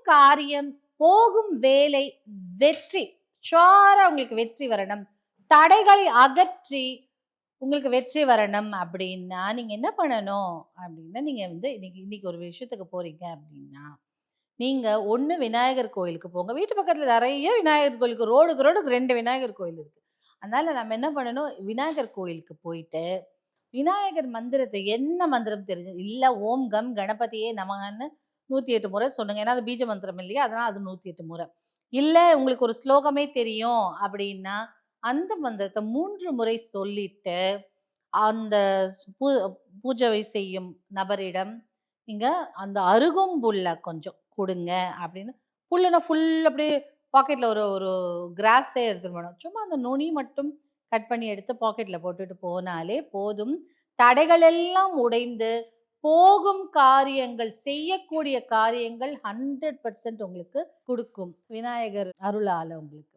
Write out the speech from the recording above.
காரியம், போகும் வேலை வெற்றி. ஷுவரா உங்களுக்கு வெற்றி வரணும். தடைகளை அகற்றி உங்களுக்கு வெற்றி வரணும் அப்படின்னா, நீங்க என்ன பண்ணணும் அப்படின்னா, நீங்க வந்து இன்னைக்கு ஒரு விஷயத்துக்கு போறீங்க அப்படின்னா, நீங்க ஒண்ணு விநாயகர் கோயிலுக்கு போங்க. வீட்டு பக்கத்துல நெறைய விநாயகர் கோயிலுக்கு ரோடுக்கு ரோடுக்கு 2 விநாயகர் கோயில் இருக்கு. அதனால நம்ம என்ன பண்ணணும், விநாயகர் கோயிலுக்கு போயிட்டு, விநாயகர் மந்திரத்த என்ன மந்திரம் தெரிஞ்சது இல்ல ஓம் கம் கணபதியே நமகன்னு 108 முறை சொல்லுங்க. ஏன்னா, அது பீஜ மந்திரம் இல்லையா? அதனால அது 108 முறை. இல்ல உங்களுக்கு ஒரு ஸ்லோகமே தெரியும் அப்படின்னா, அந்த மந்திரத்த 3 முறை சொல்லிட்டு, அந்த பூ பூஜை செய்யும் நபரிடம் நீங்க அந்த அருகம்புல்ல கொஞ்சம் குடுங்க அப்படின்னு. புல்லுனா ஃபுல் அப்படியே பாக்கெட்ல ஒரு ஒரு கிராஸே எடுத்துட்டு போணும். சும்மா அந்த நுனி மட்டும் கட் பண்ணி எடுத்து பாக்கெட்ல போட்டுட்டு போனாலே போதும். தடைகள் எல்லாம் உடைந்து, போகும் காரியங்கள், செய்யக்கூடிய காரியங்கள் 100% உங்களுக்கு குடுக்கும். விநாயகர் அருளால உங்களுக்கு.